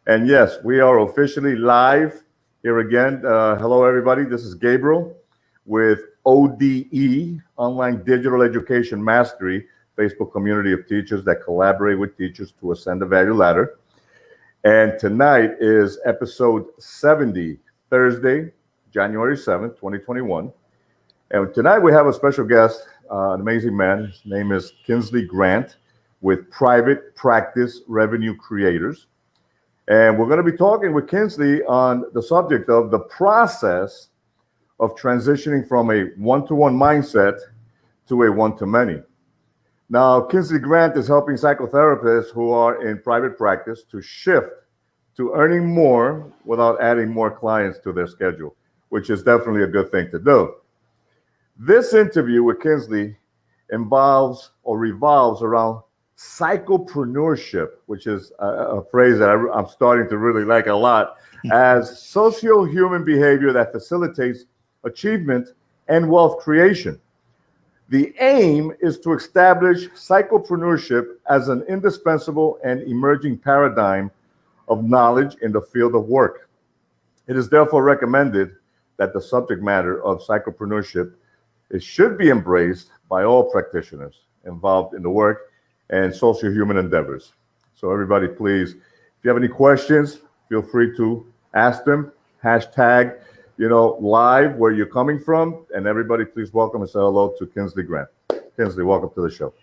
And yes, we are officially live here again. Hello, everybody. This is Gabriel with ODE, Online Digital Education Mastery, Facebook community of teachers that collaborate with teachers to ascend the value ladder. And tonight is episode 70, Thursday, January 7th, 2021. And tonight we have a special guest, an amazing man. His name is Kinsley Grant with Private Practice Revenue Creators. And we're going to be talking with Kinsley on the subject of the process of transitioning from a one-to-one mindset to a one-to-many. Now, Kinsley Grant is helping psychotherapists who are in private practice to shift to earning more without adding more clients to their schedule, which is definitely a good thing to do. This interview with Kinsley involves or revolves around psychopreneurship, which is a phrase that I'm starting to really like a lot, as socio-human behavior that facilitates achievement and wealth creation. The aim is to establish psychopreneurship as an indispensable and emerging paradigm of knowledge in the field of work. It is therefore recommended that the subject matter of psychopreneurship should be embraced by all practitioners involved in the work and socio-human endeavors. So everybody, please, if you have any questions, feel free to ask them. Hashtag, live where you're coming from. And everybody, please welcome and say hello to Kinsley Grant. Kinsley, welcome to the show.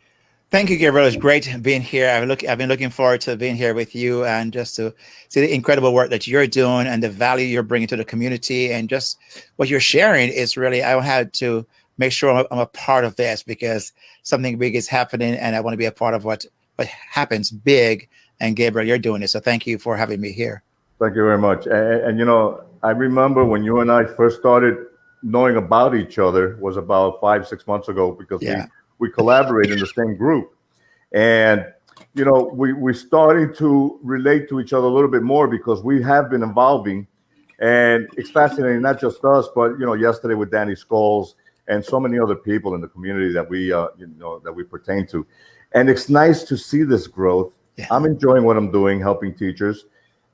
Thank you, Gabriel. It's great being here. I've been looking forward to being here with you and just to see the incredible work that you're doing and the value you're bringing to the community, and just what you're sharing is really, I had to make sure I'm a part of this because something big is happening and I want to be a part of what happens big. And Gabriel, you're doing it. So thank you for having me here. Thank you very much. And I remember when you and I first started knowing about each other was about 5-6 months ago, because we collaborate in the same group. And, we're starting to relate to each other a little bit more because we have been evolving. And it's fascinating, not just us, but, yesterday with Danny Scholes and so many other people in the community that we, that we pertain to. And it's nice to see this growth. Yeah. I'm enjoying what I'm doing, helping teachers.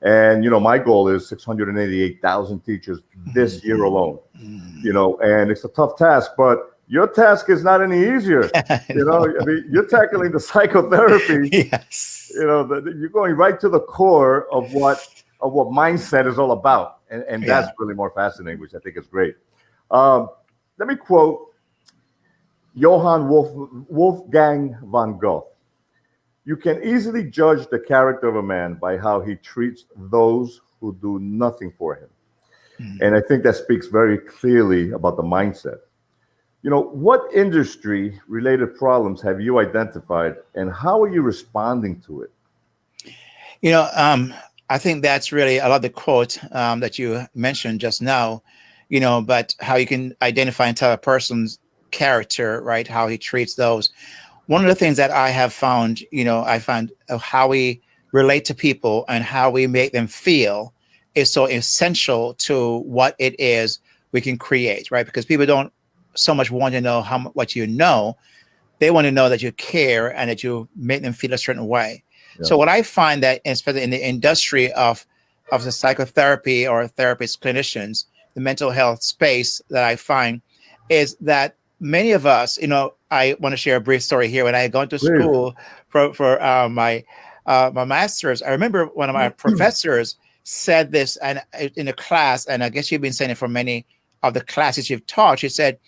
And, my goal is 688,000 teachers this year alone, and it's a tough task, but your task is not any easier. You're tackling the psychotherapy. Yes. You're going right to the core of what mindset is all about. And that's really more fascinating, which I think is great. Let me quote Johann Wolfgang von Goethe. You can easily judge the character of a man by how he treats those who do nothing for him. Mm-hmm. And I think that speaks very clearly about the mindset. What industry-related problems have you identified, and how are you responding to it? I think that's really, I love the quote that you mentioned just now, but how you can identify and tell a person's character, right? How he treats those. One of the things that I have found, I find how we relate to people and how we make them feel is so essential to what it is we can create, right? Because people don't so much want to know what you know. They want to know that you care and that you make them feel a certain way. Yeah. So what I find that, especially in the industry of the psychotherapy or therapist clinicians, the mental health space, that I find is that many of us, I want to share a brief story here. When I had gone to school for my master's, I remember one of my professors said this and in a class, and I guess you've been saying it for many of the classes you've taught. She said,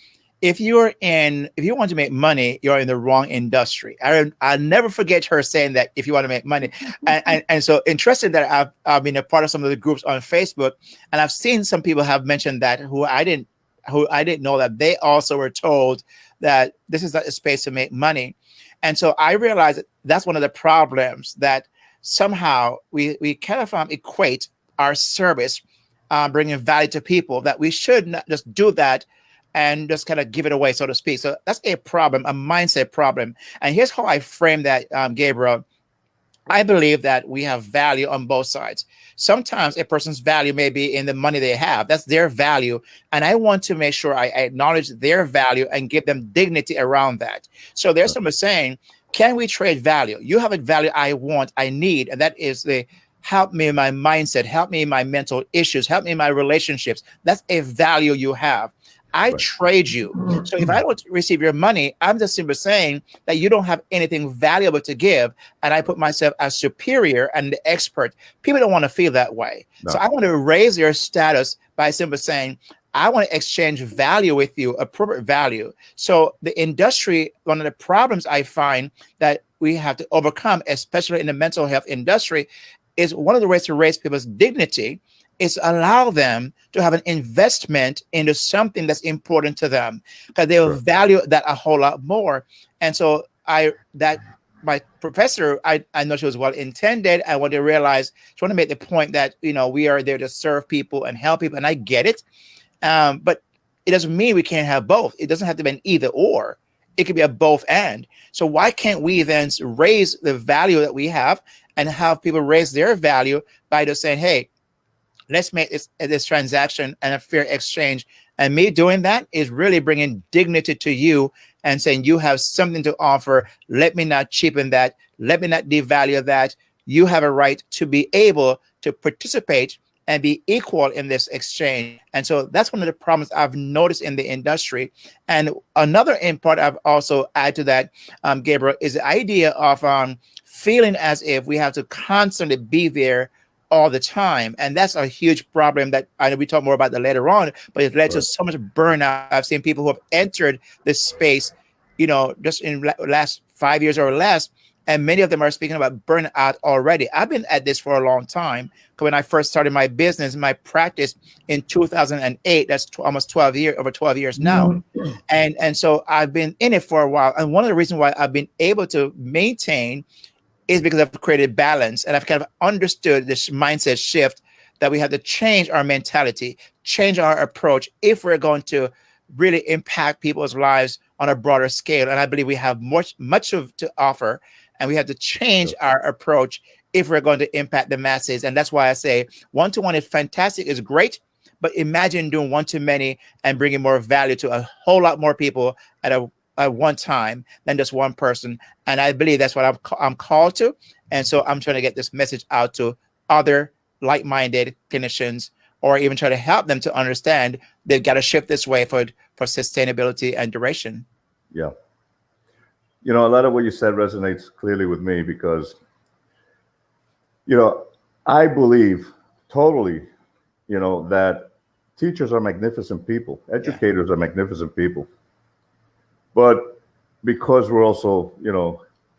if you want to make money, you're in the wrong industry. I'll never forget her saying that, if you want to make money. And so interesting that I've been a part of some of the groups on Facebook, and I've seen some people have mentioned that who I didn't know that they also were told that this is not a space to make money. And so I realized that that's one of the problems, that somehow we kind of equate our service, bringing value to people, that we should not just do that and just kind of give it away, so to speak. So that's a problem, a mindset problem. And here's how I frame that, Gabriel. I believe that we have value on both sides. Sometimes a person's value may be in the money they have. That's their value. And I want to make sure I acknowledge their value and give them dignity around that. So there's someone saying, can we trade value? You have a value I want, I need, and that is the help me in my mindset, help me in my mental issues, help me in my relationships. That's a value you have. I Right. trade you. So if I don't receive your money, I'm just simply saying that you don't have anything valuable to give. And I put myself as superior and the expert. People don't want to feel that way. So No. I want to raise your status by simply saying, I want to exchange value with you, appropriate value. So the industry, one of the problems I find that we have to overcome, especially in the mental health industry, is one of the ways to raise people's dignity is allow them to have an investment into something that's important to them, because they'll value that a whole lot more. And so my professor, I know she was well intended. I want to realize, she want to make the point that, we are there to serve people and help people. And I get it. But it doesn't mean we can't have both. It doesn't have to be an either or. It could be a both and. So why can't we then raise the value that we have and have people raise their value by just saying, hey, let's make this transaction and a fair exchange. And me doing that is really bringing dignity to you and saying you have something to offer. Let me not cheapen that. Let me not devalue that. You have a right to be able to participate and be equal in this exchange. And so that's one of the problems I've noticed in the industry. And another part I've also add to that, Gabriel, is the idea of feeling as if we have to constantly be there all the time. And that's a huge problem that I know we talk more about that later on, but it led to so much burnout. I've seen people who have entered this space, just in the last 5 years or less. And many of them are speaking about burnout already. I've been at this for a long time. When I first started my business, my practice in 2008, that's almost 12 years, over 12 years now. And so I've been in it for a while. And one of the reasons why I've been able to maintain is because I've created balance, and I've kind of understood this mindset shift that we have to change our mentality, change our approach if we're going to really impact people's lives on a broader scale. And I believe we have much to offer, and we have to change our approach if we're going to impact the masses. And that's why I say one-to-one is fantastic, is great, but imagine doing one-to-many and bringing more value to a whole lot more people at one time than just one person. And I believe that's what I'm called to. And so I'm trying to get this message out to other like-minded clinicians, or even try to help them to understand they've got to shift this way for sustainability and duration. Yeah. A lot of what you said resonates clearly with me because, I believe totally, that teachers are magnificent people. Educators are magnificent people. But because we're also,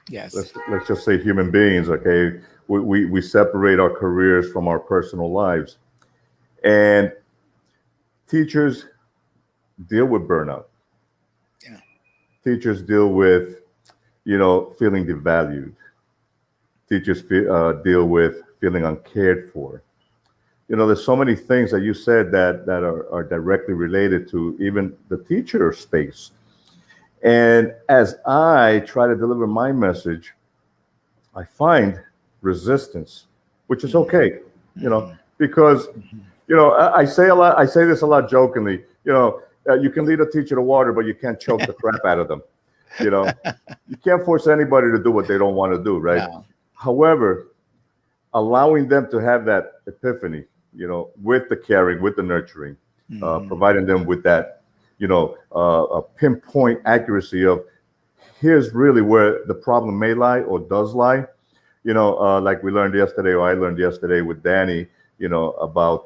yes, let's just say human beings, okay, we separate our careers from our personal lives. And teachers deal with burnout. Yeah. Teachers deal with, feeling devalued. Teachers deal with feeling uncared for. There's so many things that you said that are directly related to even the teacher space. And as I try to deliver my message, I find resistance, which is okay, because, I say this a lot jokingly, you can lead a teacher to water, but you can't choke the crap out of them. You can't force anybody to do what they don't want to do, right? No. However, allowing them to have that epiphany, with the caring, with the nurturing, providing them with that, a pinpoint accuracy of here's really where the problem may lie or does lie. Like we learned yesterday, or I learned yesterday with Danny, about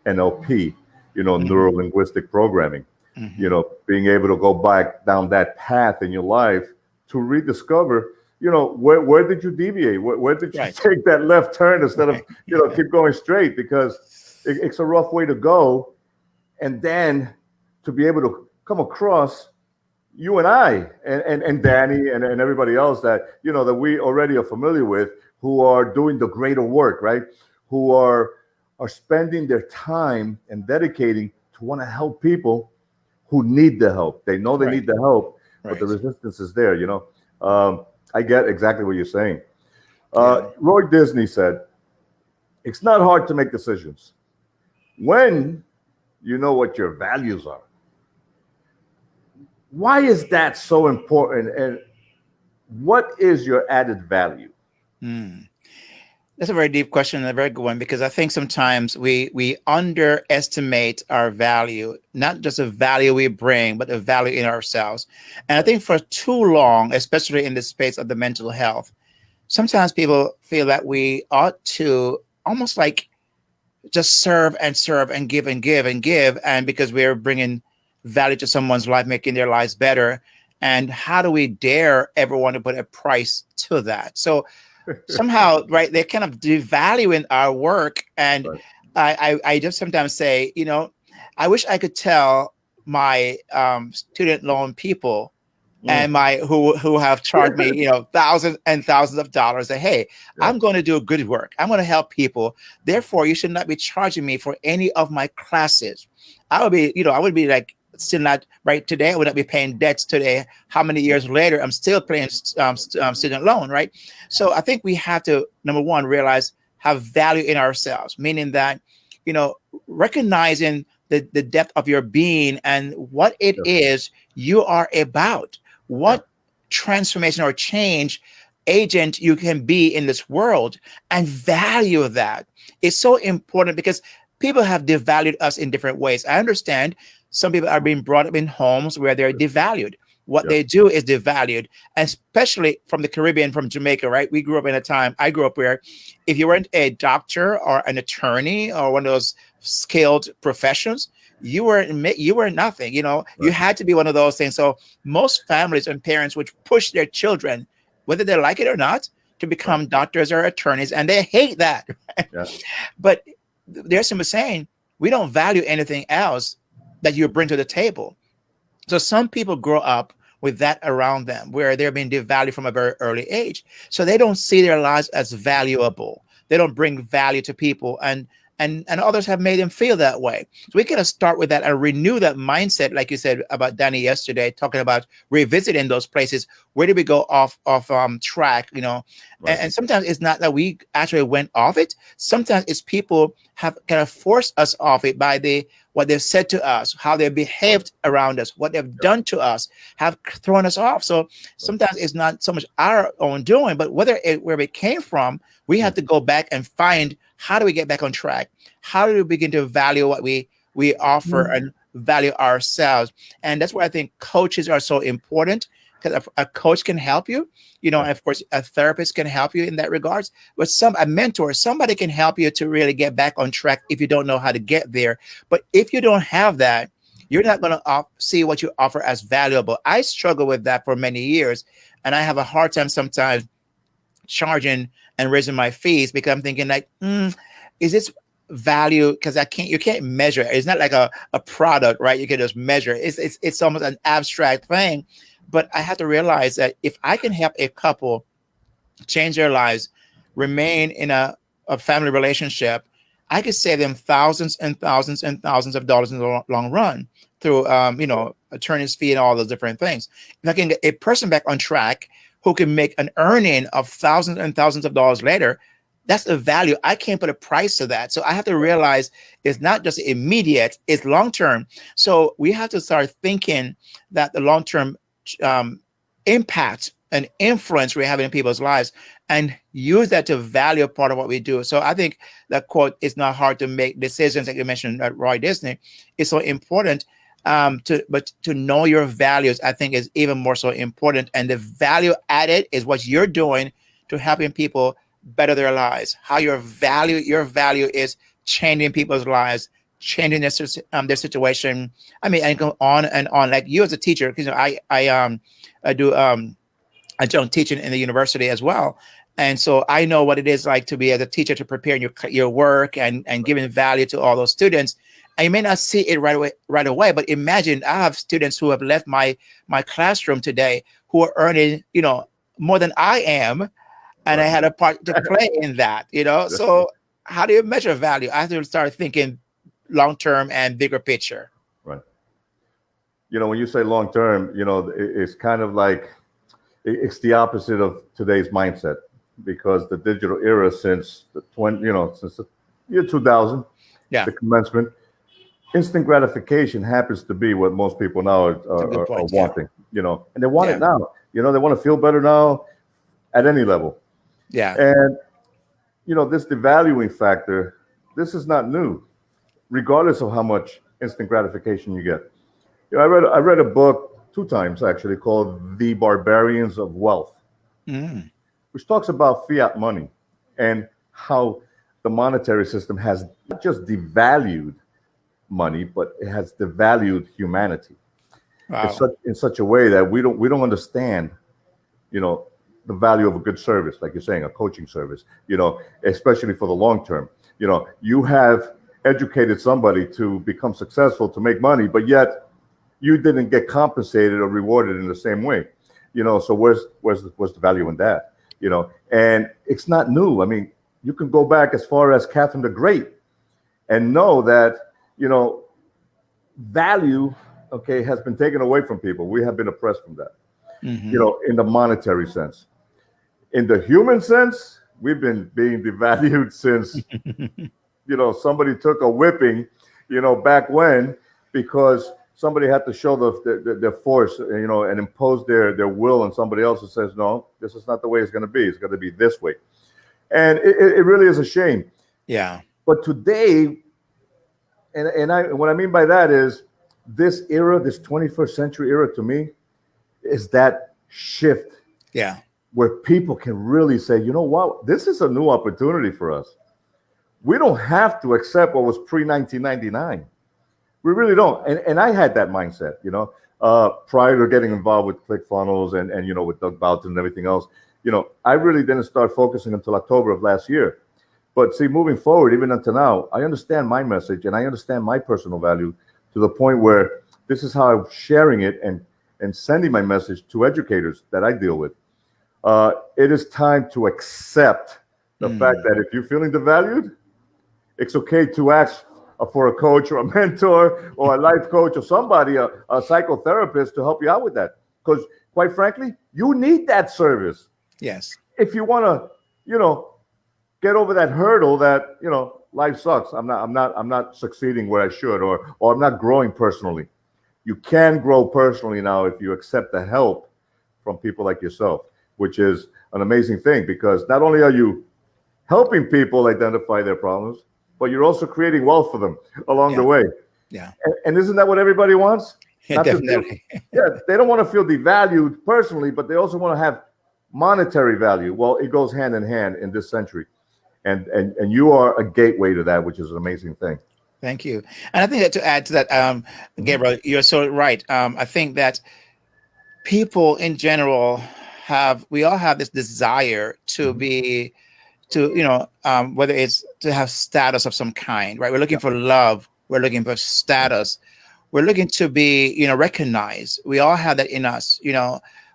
NLP, neuro-linguistic programming, being able to go back down that path in your life to rediscover, where did you deviate? Where did you take that left turn instead of, keep going straight? Because it's a rough way to go. And then to be able to come across you and I and Danny and everybody else that, that we already are familiar with, who are doing the greater work, right? Who are spending their time and dedicating to want to help people who need the help. They know they need the help, but the resistance is there, I get exactly what you're saying. Roy Disney said, it's not hard to make decisions when you know what your values are. Why is that so important? And what is your added value? That's That's a very deep question and a very good one, because I think sometimes we underestimate our value, not just the value we bring, but the value in ourselves. And I think for too long, especially in the space of the mental health, sometimes people feel that we ought to almost like just serve and serve and give and give and give. And because we're bringing value to someone's life, making their lives better. And how do we dare ever want to put a price to that? So somehow, right, they're kind of devaluing our work. And Right. I just sometimes say, I wish I could tell my student loan people and my who have charged me, thousands and thousands of dollars, that, hey, Yeah. I'm going to do good work. I'm going to help people. Therefore, you should not be charging me for any of my classes. I would be like, still not right today. I would not be paying debts today. How many years later, I'm still paying student loan, right? So I think we have to, number one, realize have value in ourselves, meaning that, recognizing the depth of your being and what it is you are about, what transformation or change agent you can be in this world, and value that. It's so important because people have devalued us in different ways. I understand some people are being brought up in homes where they're devalued. What they do is devalued, especially from the Caribbean, from Jamaica, right? I grew up where if you weren't a doctor or an attorney or one of those skilled professions, you were nothing. You had to be one of those things. So most families and parents would push their children, whether they like it or not, to become doctors or attorneys, and they hate that. But there's some saying we don't value anything else that you bring to the table. So some people grow up with that around them, where they're being devalued from a very early age. So they don't see their lives as valuable. They don't bring value to people, and others have made them feel that way. So we got to start with that and renew that mindset, like you said about Danny yesterday, talking about revisiting those places. Where did we go off track? And sometimes it's not that we actually went off it. Sometimes it's people have kind of forced us off it by what they've said to us, how they've behaved around us, what they've done to us, have thrown us off. So sometimes it's not so much our own doing, but where it came from, we have to go back and find, how do we get back on track? How do we begin to value what we offer and value ourselves? And that's where I think coaches are so important, because a coach can help you, and of course a therapist can help you in that regards, but a mentor, somebody can help you to really get back on track if you don't know how to get there. But if you don't have that, you're not going to see what you offer as valuable. I struggle with that for many years, and I have a hard time sometimes charging and raising my fees, because I'm thinking like, is this value? Because you can't measure it. It's not like a product, right? You can just measure it. It's almost an abstract thing. But I have to realize that if I can help a couple change their lives, remain in a family relationship, I could save them thousands and thousands and thousands of dollars in the long run through, attorney's fee and all those different things. If I can get a person back on track who can make an earning of thousands and thousands of dollars later, that's the value. I can't put a price to that. So I have to realize it's not just immediate, it's long-term. So we have to start thinking that the long-term impact and influence we're having in people's lives, and use that to value part of what we do. So I think that quote, "It's not hard to make decisions," like you mentioned at Roy Disney, is so important. But to know your values, I think, is even more so important. And the value added is what you're doing to helping people better their lives. How your value is changing people's lives, changing their situation. I mean, and go on and on. Like you as a teacher, because I do adjunct teaching in the university as well. And so I know what it is like to be as a teacher, to prepare your work and giving value to all those students. And you may not see it right away, but imagine I have students who have left my classroom today who are earning, more than I am, and I had a part to play in that, So how do you measure value? I have to start thinking long-term and bigger picture. Right. When you say long-term, it's kind of like, it's the opposite of today's mindset, because the digital era since since the year 2000, the commencement, instant gratification happens to be what most people now are wanting, and they want it now. They want to feel better now at any level. Yeah. And this devaluing factor, this is not new, regardless of how much instant gratification you get. I read a book 2 times actually called The Barbarians of Wealth, which talks about fiat money and how the monetary system has not just devalued money, but it has devalued humanity. Wow. In such a way that we don't understand, the value of a good service, like you're saying, a coaching service, especially for the long term. You have educated somebody to become successful, to make money, but yet you didn't get compensated or rewarded in the same way. So where's the value in that? And it's not new. I mean, you can go back as far as Catherine the Great and know that, value, has been taken away from people. We have been oppressed from that, in the monetary sense. In the human sense, we've been being devalued since, somebody took a whipping, back when, because somebody had to show their force, and impose their will on somebody else who says, no, this is not the way it's going to be. It's going to be this way. And it really is a shame. Yeah. But today, and what I mean by that is this era, this 21st century era, to me, is that shift. Yeah. Where people can really say, you know what, this is a new opportunity for us. We don't have to accept what was pre-1999. We really don't. And I had that mindset, prior to getting involved with ClickFunnels and with Doug Boughton and everything else. I really didn't start focusing until October of last year. But see, moving forward, even until now, I understand my message and I understand my personal value to the point where this is how I'm sharing it and sending my message to educators that I deal with. It is time to accept the fact that if you're feeling devalued, it's okay to ask for a coach or a mentor or a life coach or somebody, a psychotherapist to help you out with that. Because quite frankly, you need that service. Yes. If you want to, get over that hurdle that, life sucks. I'm not succeeding where I should, or I'm not growing personally. You can grow personally now if you accept the help from people like yourself, which is an amazing thing, because not only are you helping people identify their problems, but you're also creating wealth for them along the way. Yeah. And isn't that what everybody wants? Yeah, definitely. They don't want to feel devalued personally, but they also want to have monetary value. Well, it goes hand in hand in this century. And you are a gateway to that, which is an amazing thing. Thank you. And I think that to add to that, Gabriel, you're so right. I think that people in general we all have this desire to be, whether it's to have status of some kind, right? We're looking for love. We're looking for status. We're looking to be, recognized. We all have that in us.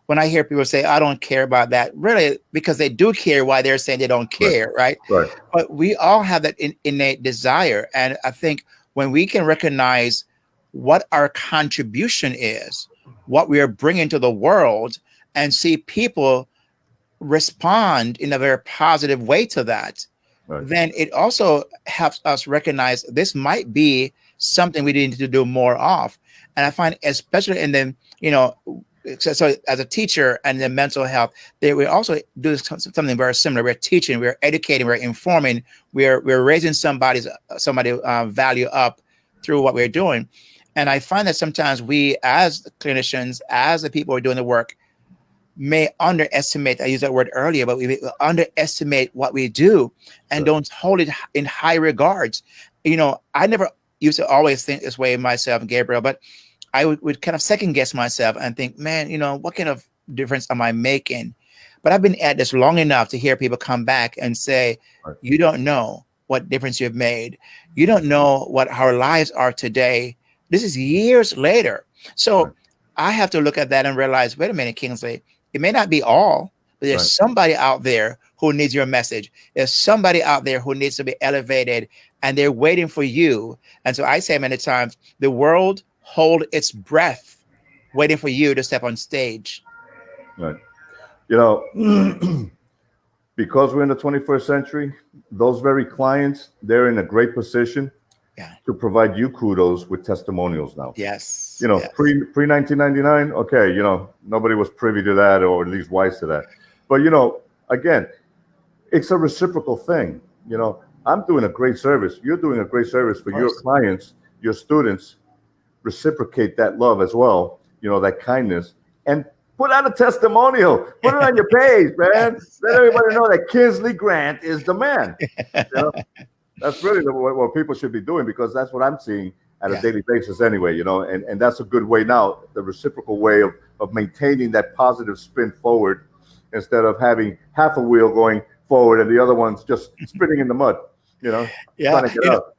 When I hear people say, I don't care about that, really, because they do care why they're saying they don't care, right? Right. But we all have that innate desire. And I think when we can recognize what our contribution is, what we are bringing to the world, and see people respond in a very positive way to that, then it also helps us recognize this might be something we need to do more of. And I find, especially in the, so as a teacher and in mental health, we also do something very similar. We're teaching, we're educating, we're informing, we're raising somebody's value up through what we're doing. And I find that sometimes we, as the clinicians, as the people who are doing the work, may underestimate, I used that word earlier, but we underestimate what we do and don't hold it in high regards. I never used to always think this way myself, Gabriel, but I would kind of second guess myself and think, man, what kind of difference am I making? But I've been at this long enough to hear people come back and say, you don't know what difference you've made. You don't know what our lives are today. This is years later. So I have to look at that and realize, wait a minute, Kingsley, it may not be all, but there's somebody out there who needs your message. There's somebody out there who needs to be elevated, and they're waiting for you. And so I say many times, the world hold its breath, waiting for you to step on stage. Right. Because we're in the 21st century, those very clients, they're in a great position to provide you kudos with testimonials now. Yes. Pre 1999, okay, nobody was privy to that, or at least wise to that. But again, it's a reciprocal thing. You know, I'm doing a great service. You're doing a great service for your clients, your students. Reciprocate that love as well. You know, that kindness, and put out a testimonial. Put it on your page, man. Yes. Let everybody know that Kinsley Grant is the man. You know, that's really what people should be doing, because that's what I'm seeing at a Yeah. daily basis anyway, you know, and that's a good way now, the reciprocal way of maintaining that positive spin forward, instead of having half a wheel going forward and the other one's just spinning in the mud, you know, Yeah. trying to get out.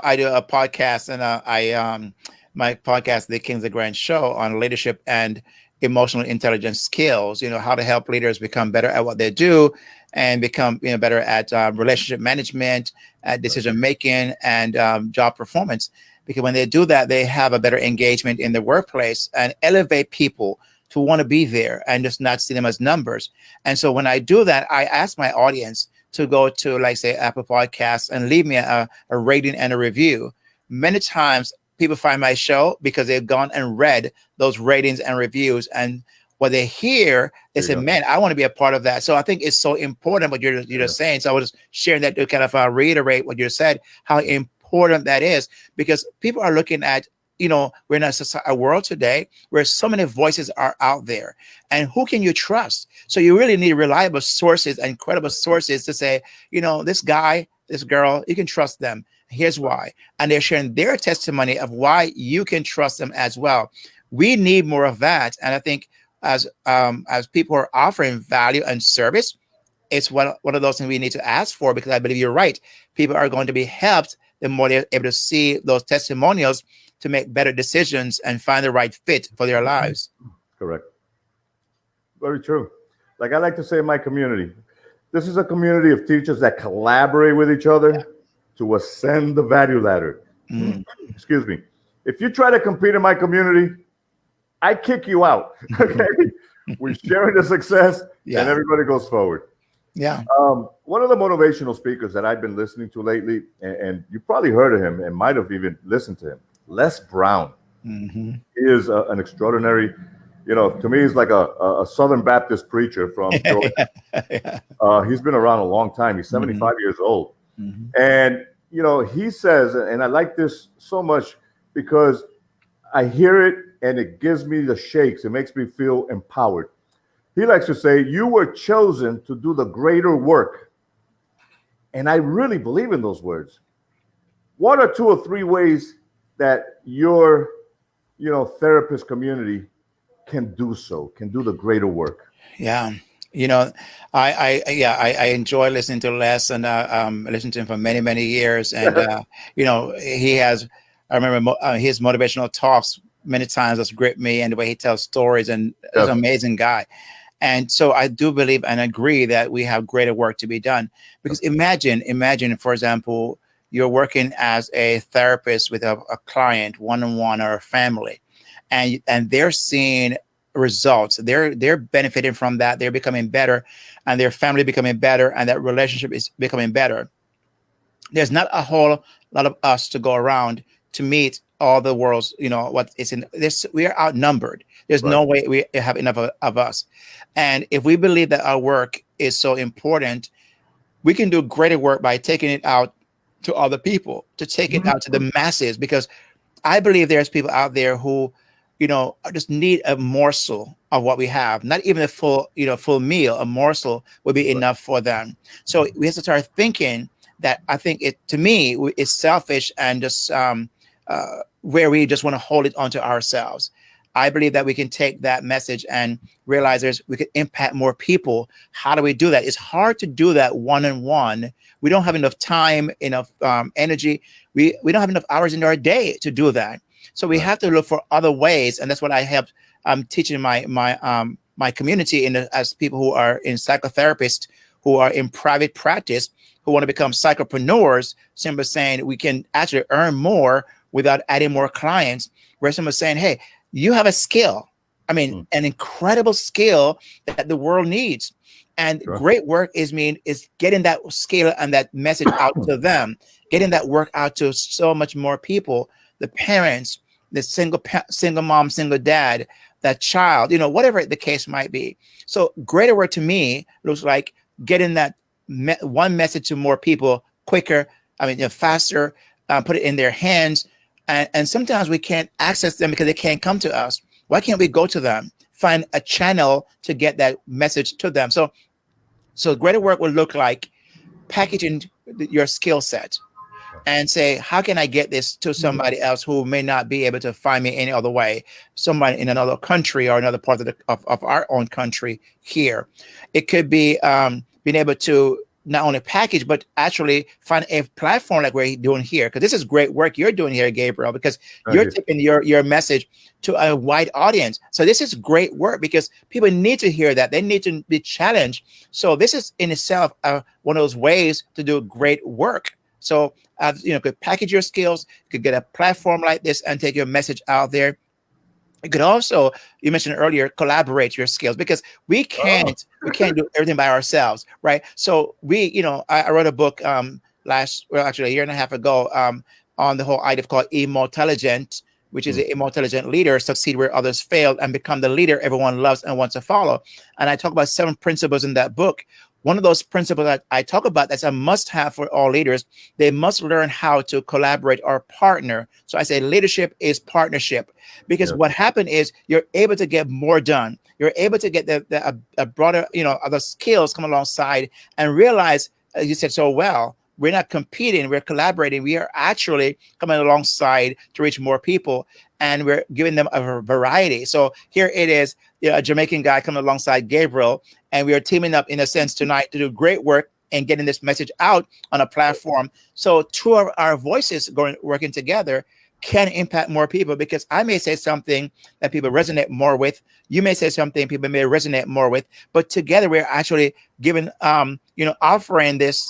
I do a podcast, and my podcast, The King's of Grand Show, on leadership and emotional intelligence skills. You know, how to help leaders become better at what they do, and become better at relationship management, at decision making, and job performance. Because when they do that, they have a better engagement in the workplace and elevate people to want to be there and just not see them as numbers. And so when I do that, I ask my audience to go to, like, say, Apple Podcasts and leave me a rating and a review. Many times people find my show because they've gone and read those ratings and reviews, and what they hear, they say, man, I want to be a part of that. So I think it's so important what you're just saying. So I was just sharing that to kind of reiterate what you said, how important that is, because people are looking at, we're in a world today where so many voices are out there, and who can you trust? So you really need reliable sources and credible sources to say, this guy, this girl, you can trust them. Here's why. And they're sharing their testimony of why you can trust them as well. We need more of that. And I think as people are offering value and service, it's one of those things we need to ask for, because I believe you're right. People are going to be helped the more they're able to see those testimonials to make better decisions and find the right fit for their lives. Correct. Very true. Like I like to say in my community, this is a community of teachers that collaborate with each other to ascend the value ladder. Excuse me. If you try to compete in my community, I kick you out. Okay. We're sharing the success and everybody goes forward. Yeah. One of the motivational speakers that I've been listening to lately, and you probably heard of him and might have even listened to him, Les Brown. He is an extraordinary, to me, he's like a Southern Baptist preacher from Georgia. He's been around a long time. He's 75 years old. And, he says, and I like this so much because I hear it and it gives me the shakes. It makes me feel empowered. He likes to say, you were chosen to do the greater work. And I really believe in those words. What are 2 or 3 ways that your, therapist community can do the greater work? Yeah. I enjoy listening to Les, and listened to him for many, many years. And, he has, I remember his motivational talks many times has gripped me, and the way he tells stories, and he's an amazing guy. And so I do believe and agree that we have greater work to be done, because imagine, for example, you're working as a therapist with a client one-on-one, or a family, and they're seeing results. They're benefiting from that. They're becoming better, and their family becoming better, and that relationship is becoming better. There's not a whole lot of us to go around to meet all the world's, what is in this. We are outnumbered. There's no way we have enough of us. And if we believe that our work is so important, we can do greater work by taking it out to other people, to take it out to the masses, because I believe there's people out there who, just need a morsel of what we have, not even a full meal. A morsel would be enough for them. So we have to start thinking that, I think to me, it's selfish, and just where we just want to hold it onto ourselves. I believe that we can take that message and realize we could impact more people. How do we do that? It's hard to do that one-on-one. We don't have enough time, enough energy. We don't have enough hours in our day to do that. So we have to look for other ways, and that's what I have teaching my community as people who are in psychotherapists, who are in private practice, who want to become psychopreneurs. Simply saying we can actually earn more without adding more clients. Where someone's saying, hey, you have a skill. I mean, an incredible skill that the world needs. And great work is getting that skill and that message out to them, getting that work out to so much more people, the parents, the single mom, single dad, that child, whatever the case might be. So greater work to me looks like getting that one message to more people quicker. I mean, faster, put it in their hands. And sometimes we can't access them because they can't come to us. Why can't we go to them, find a channel to get that message to them? So greater work will look like packaging your skill set and say, how can I get this to somebody else who may not be able to find me any other way? Somebody in another country or another part of our own country here. It could be being able to not only package, but actually find a platform like we're doing here. Because this is great work you're doing here, Gabriel, because you're taking your message to a wide audience. So this is great work because people need to hear that. They need to be challenged. So this is in itself one of those ways to do great work. So, could package your skills, you could get a platform like this and take your message out there. You could also, you mentioned earlier, collaborate your skills because we can't do everything by ourselves, right? So I wrote a book actually a year and a half ago on the whole idea called Emotelligent, which is an emotelligent leader succeed where others fail and become the leader everyone loves and wants to follow. And I talk about 7 principles in that book. One of those principles that I talk about that's a must-have for all leaders, they must learn how to collaborate or partner. So I say leadership is partnership because what happened is you're able to get more done. You're able to get a broader, other skills come alongside and realize, as you said so well, we're not competing, we're collaborating. We are actually coming alongside to reach more people and we're giving them a variety. So here it is, a Jamaican guy coming alongside Gabriel, and we are teaming up in a sense tonight to do great work and getting this message out on a platform. So 2 of our voices working together can impact more people because I may say something that people resonate more with. You may say something people may resonate more with, but together we're actually giving, offering this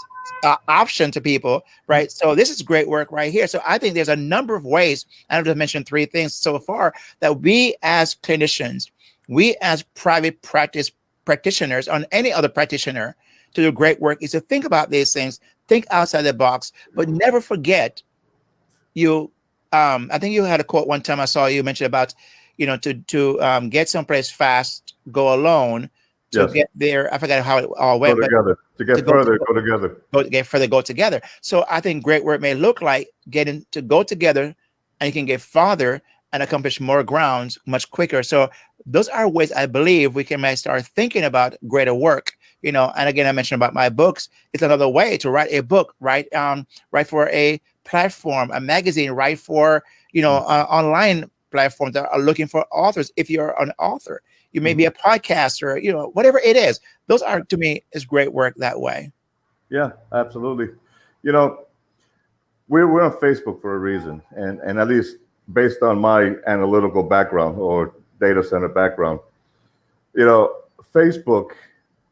option to people, right? So this is great work right here. So I think there's a number of ways, and I've just mentioned 3 things so far, that we as clinicians, we as private practice practitioners, on any other practitioner to do great work is to think about these things, think outside the box, but never forget I think you had a quote one time I saw you mention about, to get someplace fast, go alone. To get there, I forgot how it all went. Go together. To get further, go together. Go together. So I think great work may look like getting to go together, and you can get farther and accomplish more grounds much quicker. So those are ways I believe we can start thinking about greater work. And again, I mentioned about my books. It's another way to write a book, write for a platform, a magazine, write for online platforms that are looking for authors. If you're an author, you may be a podcaster, whatever it is. Those are, to me, is great work that way. Yeah, absolutely. We're on Facebook for a reason, and at least based on my analytical background or data center background, Facebook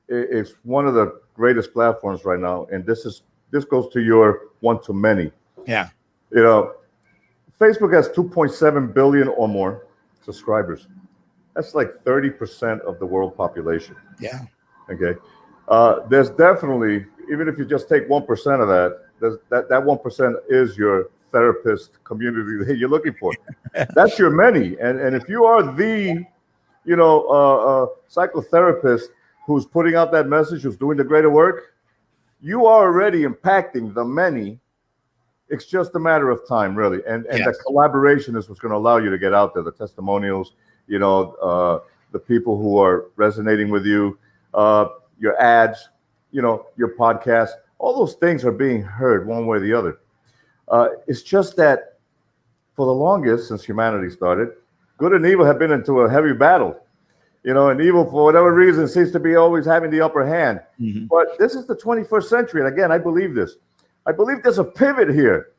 is one of the greatest platforms right now, and this goes to your one-to-many. Yeah. Facebook has 2.7 billion or more subscribers. That's like 30% of the world population. Yeah. Okay. There's definitely, even if you just take 1% of that 1% is your therapist community that you're looking for. That's your many. And if you are the, psychotherapist who's putting out that message, who's doing the greater work, you are already impacting the many. It's just a matter of time, really. And the collaboration is what's going to allow you to get out there, the testimonials, the people who are resonating with you, your ads, your podcast, all those things are being heard one way or the other. It's just that for the longest, since humanity started, good and evil have been into a heavy battle. And evil, for whatever reason, seems to be always having the upper hand. Mm-hmm. But this is the 21st century. And again, I believe this. I believe there's a pivot here.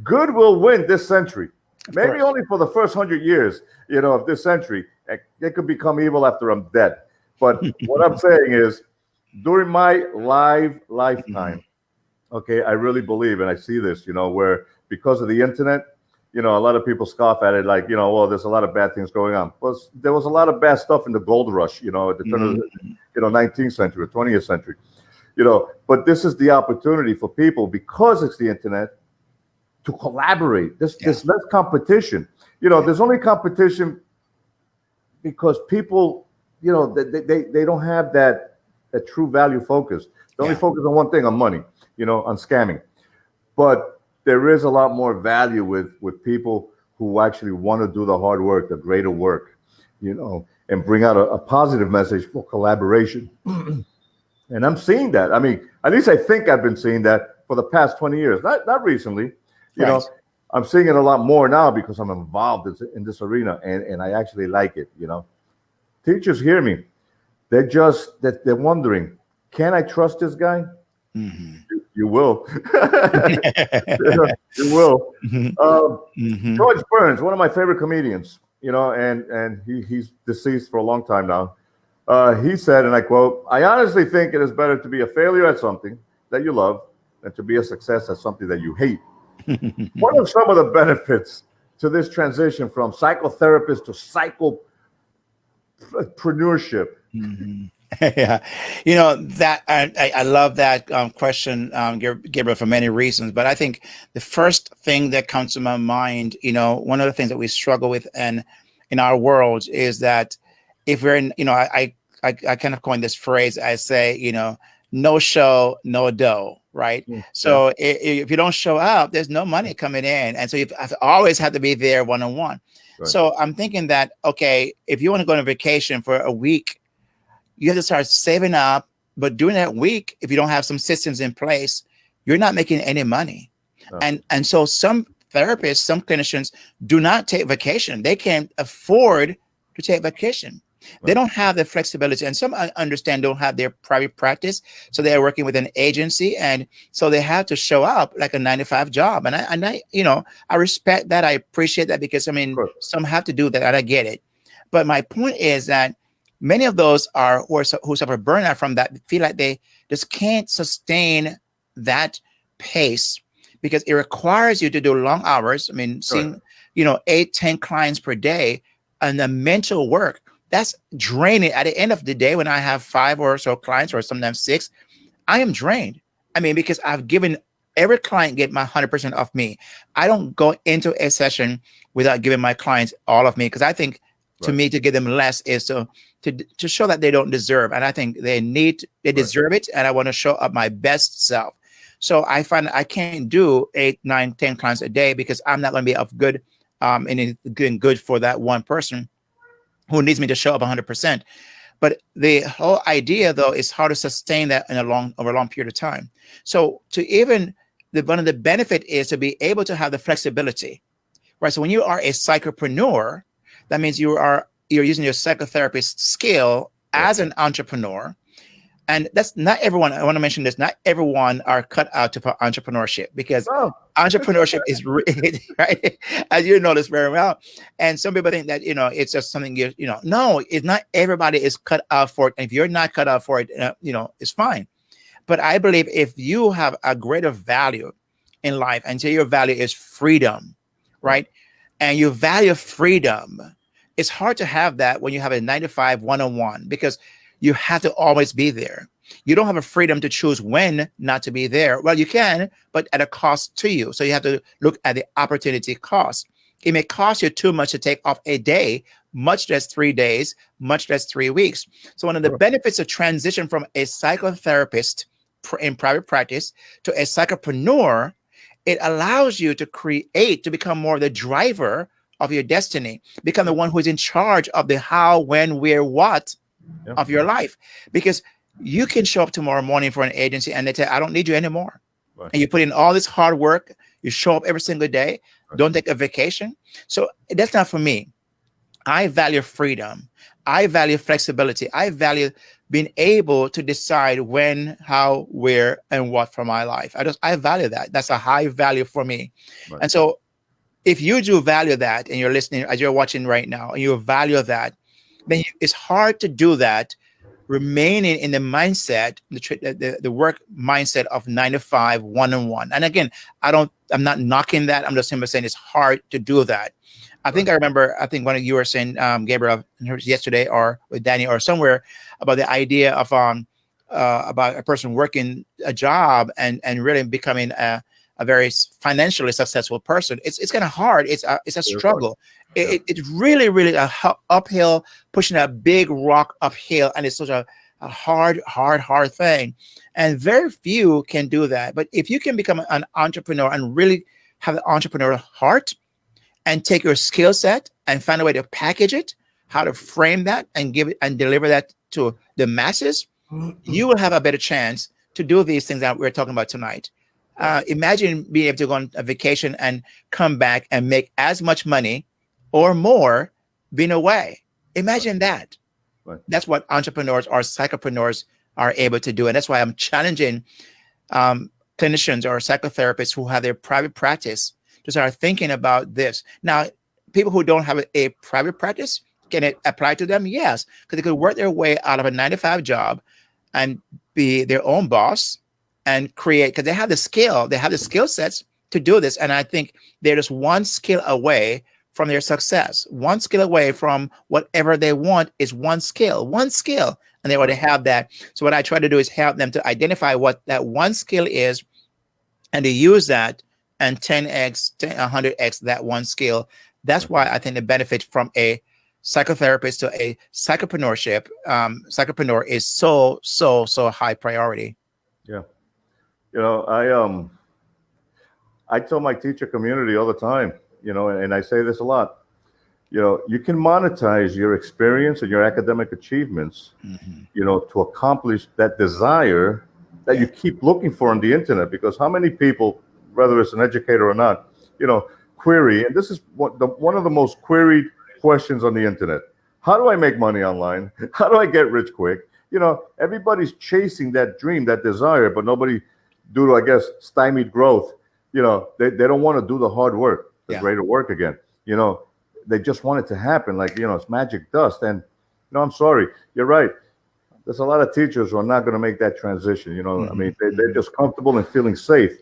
Good will win this century. Maybe only for the first 100 years, of this century. It could become evil after I'm dead. But what I'm saying is, during my lifetime, okay, I really believe, and I see this, where because of the internet, a lot of people scoff at it like, well, there's a lot of bad things going on. Well, there was a lot of bad stuff in the gold rush, at the turn of the 19th century or 20th century. But this is the opportunity for people, because it's the internet, to collaborate. There's less competition. There's only competition because people, they don't have that true value focus. They only focus on one thing, on money, on scamming. But there is a lot more value with people who actually want to do the hard work, the greater work, and bring out a positive message for collaboration. And I'm seeing that. I mean, at least I think I've been seeing that for the past 20 years, not recently. I'm seeing it a lot more now because I'm involved in this arena, and I actually like it. Teachers hear me. They're wondering, can I trust this guy? Mm-hmm. You will. You will. George Burns, one of my favorite comedians, and he's deceased for a long time now. He said, and I quote, "I honestly think it is better to be a failure at something that you love than to be a success at something that you hate." What are some of the benefits to this transition from psychotherapist to psychopreneurship? Yeah, that I love that question, Gabriel, for many reasons. But I think the first thing that comes to my mind, one of the things that we struggle with in our world is that if we're in, I kind of coined this phrase. I say, no show, no dough, right? Yeah. So if you don't show up, there's no money coming in, and so you always have to be there one-on-one. Right. So I'm thinking that, okay, if you want to go on a vacation for a week, you have to start saving up. But during that week, if you don't have some systems in place, you're not making any money. Oh. And so some therapists, some clinicians do not take vacation. They can't afford to take vacation. Right. They don't have the flexibility. And some, I understand, don't have their private practice. So they are working with an agency. And so they have to show up like a 9-to-5 job. And I respect that. I appreciate that, because, some have to do that, and I get it. But my point is that many of those who suffer burnout from that feel like they just can't sustain that pace, because it requires you to do long hours. Seeing, 8-10 clients per day, and the mental work that's draining. At the end of the day, when I have 5 or so clients, or sometimes 6, I am drained. Because I've given every client get my 100% of me. I don't go into a session without giving my clients all of me, because I think to me, to give them less is to show that they don't deserve. And I think they deserve it. And I want to show up my best self. So I find I can't do 8, 9, 10 clients a day, because I'm not going to be of good and good for that one person who needs me to show up 100%. But the whole idea, though, is how to sustain that over a long period of time. So one of the benefit is to be able to have the flexibility, right? So when you are a psychopreneur, that means you're using your psychotherapist skill as an entrepreneur. And that's not everyone. I want to mention this. Not everyone are cut out for entrepreneurship, because entrepreneurship is right, as you know this very well. And some people think that, it's just something no, it's not. Everybody is cut out for it. And if you're not cut out for it, it's fine. But I believe if you have a greater value in life, and say your value is freedom, right? And you value freedom, it's hard to have that when you have a 9-to-5 one-on-one, because you have to always be there. You don't have a freedom to choose when not to be there. Well, you can, but at a cost to you. So you have to look at the opportunity cost. It may cost you too much to take off a day, much less 3 days, much less 3 weeks. So one of the benefits of transition from a psychotherapist in private practice to a psychopreneur, it allows you to become more the driver of your destiny, become the one who's in charge of the how, when, where, what of your life. Because you can show up tomorrow morning for an agency and they tell you, I don't need you anymore. Right. And you put in all this hard work, you show up every single day, don't take a vacation. So that's not for me. I value freedom. I value flexibility. I value being able to decide when, how, where, and what for my life. I value that. That's a high value for me. Right. And so if you do value that, and you're listening, as you're watching right now, and you value that, then it's hard to do that remaining in the mindset, the work mindset of 9-to-5 one-on-one. And again, I'm not knocking that. I'm just simply saying it's hard to do that. I think one of you were saying, Gabriel, yesterday, or with Danny, or somewhere, about the idea of about a person working a job and really becoming a very financially successful person. It's kind of hard. It's a struggle. It's really, really a uphill, pushing a big rock uphill, and it's such a a hard thing. And very few can do that. But if you can become an entrepreneur and really have the entrepreneurial heart and take your skill set and find a way to package it, how to frame that and give it and deliver that to the masses, you will have a better chance to do these things that we're talking about tonight. Imagine being able to go on a vacation and come back and make as much money or more being away. Imagine that. Right. That's what entrepreneurs or psychopreneurs are able to do. And that's why I'm challenging clinicians or psychotherapists who have their private practice to start thinking about this. Now, people who don't have a private practice, can it apply to them? Yes, because they could work their way out of a 9-to-5 job and be their own boss and create, because they have the skill sets to do this. And I think they're just one skill away from their success, one skill away from whatever they want is one skill, and they already have that. So what I try to do is help them to identify what that one skill is and to use that and 10x, 100x that one skill. That's why I think the benefit from a psychotherapist to a psychopreneur is so high priority. Yeah. I tell my teacher community all the time, and I say this a lot, you can monetize your experience and your academic achievements, to accomplish that desire that you keep looking for on the internet. Because how many people, whether it's an educator or not, query, and this is one of the most queried questions on the internet. How do I make money online? How do I get rich quick? Everybody's chasing that dream, that desire, but nobody, due to, I guess, stymied growth, they don't want to do the hard work, the greater work again. They just want it to happen like, it's magic dust. And, I'm sorry, you're right. There's a lot of teachers who are not going to make that transition. I mean, they're just comfortable and feeling safe.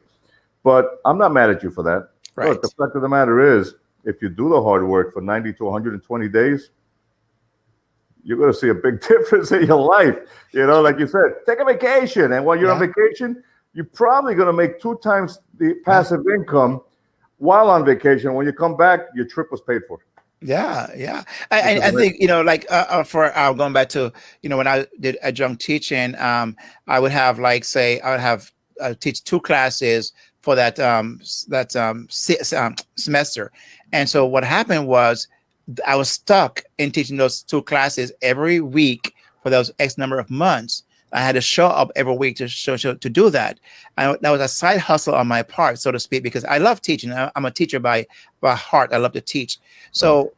But I'm not mad at you for that. Right. Look, the fact of the matter is, if you do the hard work for 90 to 120 days, you're going to see a big difference in your life. Like you said, take a vacation. And while you're on vacation, you're probably going to make 2 times the passive income while on vacation. When you come back, your trip was paid for. Yeah. I think, for going back to, when I did adjunct teaching, I would have teach 2 classes for that semester. And so what happened was I was stuck in teaching those 2 classes every week for those X number of months. I had to show up every week to do that. That was a side hustle on my part, so to speak, because I love teaching. I'm a teacher by heart. I love to teach. So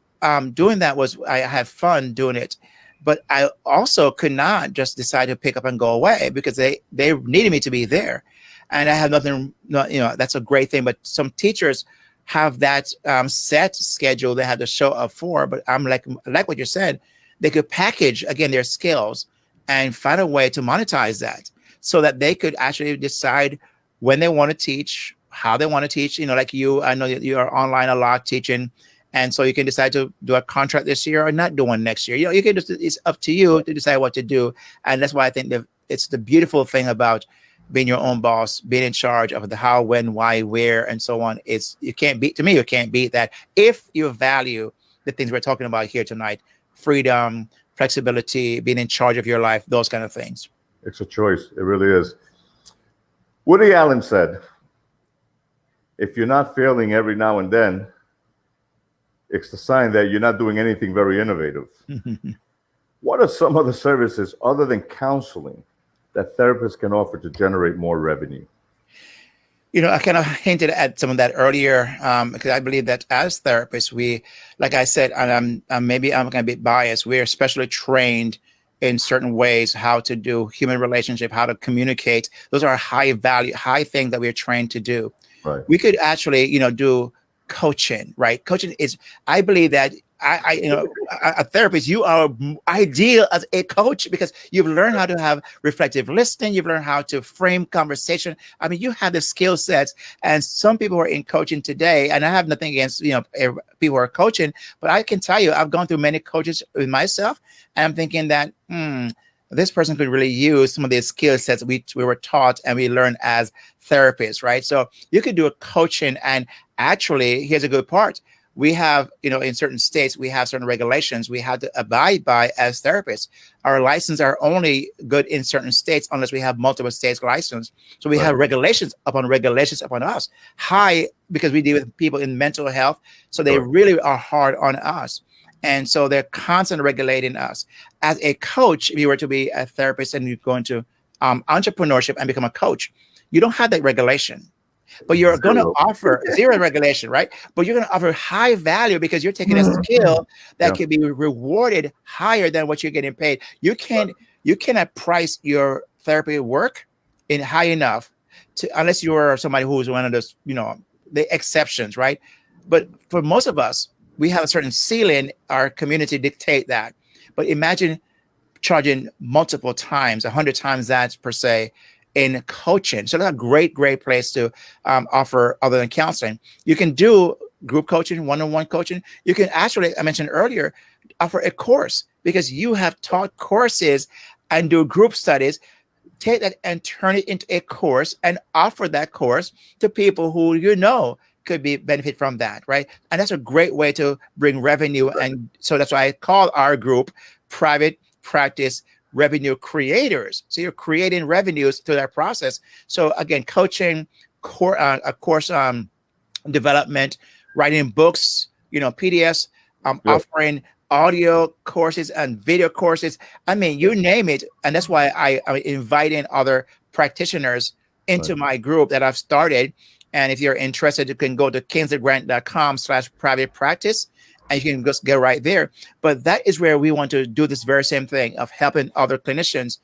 doing that I had fun doing it. But I also could not just decide to pick up and go away because they needed me to be there. And I have nothing, that's a great thing. But some teachers have that set schedule they have to show up for. But I'm like what you said, they could package, again, their skills and find a way to monetize that so that they could actually decide when they want to teach, how they want to teach. Like you, I know that you are online a lot teaching. And so you can decide to do a contract this year or not do one next year. You can it's up to you to decide what to do. And that's why I think that it's the beautiful thing about being your own boss, being in charge of the how, when, why, where, and so on. You can't beat that if you value the things we're talking about here tonight: freedom, flexibility, being in charge of your life, those kind of things. It's a choice. It really is. Woody Allen said, if you're not failing every now and then, it's the sign that you're not doing anything very innovative. What are some of the services other than counseling that therapists can offer to generate more revenue? I kind of hinted at some of that earlier, because I believe that as therapists, we, like I said, and maybe I'm going to be biased, we're especially trained in certain ways how to do human relationship, how to communicate. Those are high value, high things that we're trained to do. Right. We could actually, do coaching, right? Coaching is, I believe that a therapist, you are ideal as a coach because you've learned how to have reflective listening. You've learned how to frame conversation. I mean, you have the skill sets, and some people who are in coaching today, and I have nothing against, people who are coaching, but I can tell you, I've gone through many coaches with myself, and I'm thinking that, this person could really use some of the skill sets we were taught and we learned as therapists, right? So you could do a coaching, and actually, here's a good part. we have, in certain states, we have certain regulations we have to abide by as therapists. Our licenses are only good in certain states unless we have multiple states licensed. So we have regulations upon us, high, because we deal with people in mental health. So they really are hard on us. And so they're constantly regulating us. As a coach, if you were to be a therapist and you go into entrepreneurship and become a coach, you don't have that regulation. But you're going to offer zero regulation, right? But you're going to offer high value because you're taking a skill that can be rewarded higher than what you're getting paid. You cannot price your therapy work in high enough unless you're somebody who's one of those, the exceptions, right? But for most of us, we have a certain ceiling. Our community dictate that. But imagine charging multiple times, 100 times that per se, in coaching. So that's a great place to offer other than counseling. You can do group coaching, one-on-one coaching. You can actually, I mentioned earlier, offer a course because you have taught courses and do group studies. Take that and turn it into a course and offer that course to people who could be benefit from that, right? And that's a great way to bring revenue. And so that's why I call our group Private Practice Revenue Creators. So you're creating revenues through that process. So again, coaching, course development, writing books, PDFs, offering audio courses and video courses. I mean, you name it. And that's why I'm inviting other practitioners into my group that I've started. And if you're interested, you can go to KingsleyGrant.com/private practice. And you can just get right there. But that is where we want to do this very same thing of helping other clinicians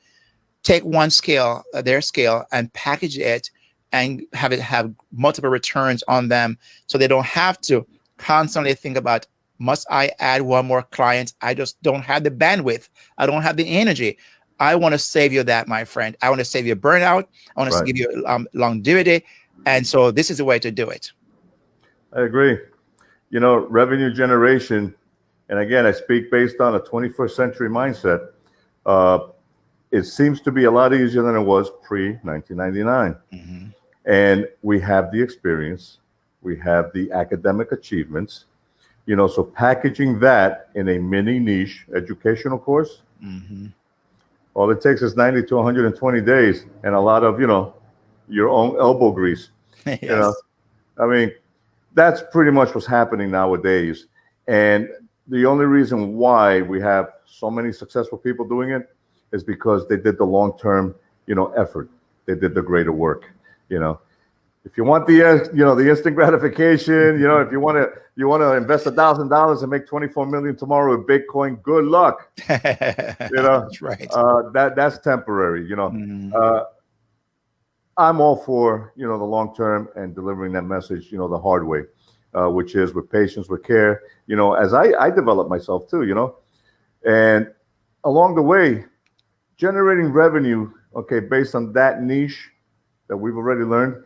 take one skill, their skill, and package it and have it have multiple returns on them. So they don't have to constantly think about, must I add one more client? I just don't have the bandwidth. I don't have the energy. I want to save you that, my friend. I want to save you burnout. I want to give you longevity. And so this is the way to do it. I agree. Revenue generation, and again, I speak based on a 21st century mindset. It seems to be a lot easier than it was pre-1999. Mm-hmm. And we have the experience. We have the academic achievements. So packaging that in a mini niche educational course, all it takes is 90 to 120 days and a lot of, your own elbow grease. Yes. I mean, that's pretty much what's happening nowadays. And the only reason why we have so many successful people doing it is because they did the long-term, effort. They did the greater work. If you want the instant gratification, if you want to invest $1,000 and make 24 million tomorrow with Bitcoin, good luck. That's right. That's temporary. I'm all for, the long term and delivering that message, the hard way, which is with patience, with care, as I develop myself too, and along the way, generating revenue, based on that niche that we've already learned,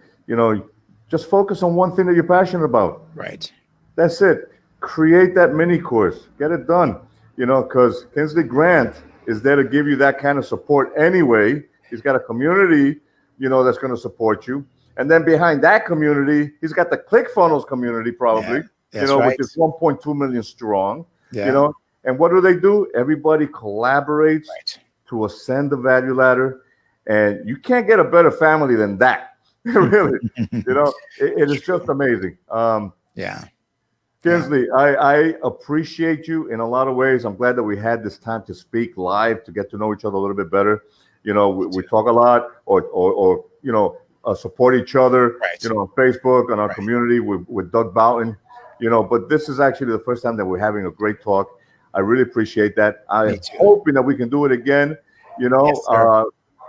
just focus on one thing that you're passionate about. Right. That's it. Create that mini course, get it done, because Kingsley Grant is there to give you that kind of support anyway. He's got a community that's going to support you. And then behind that community, he's got the ClickFunnels community probably, which is 1.2 million strong, and what do? Everybody collaborates to ascend the value ladder. And you can't get a better family than that. Really, it is just amazing. Kingsley, I appreciate you in a lot of ways. I'm glad that we had this time to speak live, to get to know each other a little bit better. We talk a lot or support each other, on Facebook, on our community with Doug Boughton, but this is actually the first time that we're having a great talk. I really appreciate that. I'm hoping that we can do it again,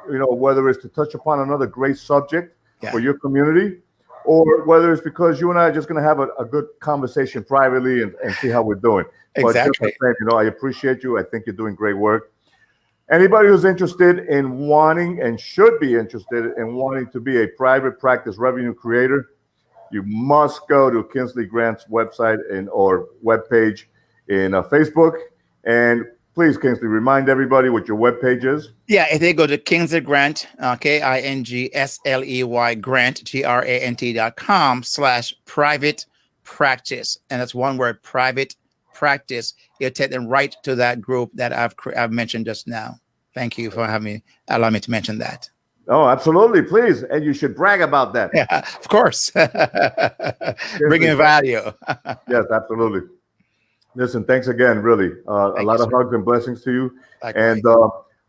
whether it's to touch upon another great subject for your community, or whether it's because you and I are just going to have a good conversation privately and see how we're doing. Exactly. But I appreciate you. I think you're doing great work. Anybody who's interested in wanting and should be interested in wanting to be a private practice revenue creator, you must go to Kingsley Grant's website or webpage in Facebook. And please, Kingsley, remind everybody what your webpage is. Yeah, if they go to Kingsley Grant, KINGSLEY Grant, GRANT.com/private practice, and that's one word, private practice. It'll take them right to that group that I've mentioned just now. Thank you for allowing me to mention that. Oh, absolutely, please, and you should brag about that. Yeah, of course. Bringing value. Yes, absolutely. Listen, thanks again, really. A lot of hugs and blessings to you. Likewise. And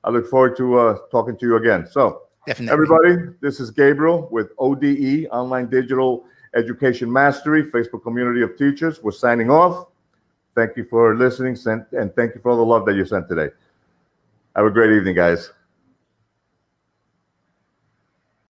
I look forward to talking to you again. So, Definitely. everybody, this is Gabriel with ODE, Online Digital Education Mastery, Facebook Community of Teachers. We're signing off. Thank you for listening, and thank you for all the love that you sent today. Have a great evening, guys.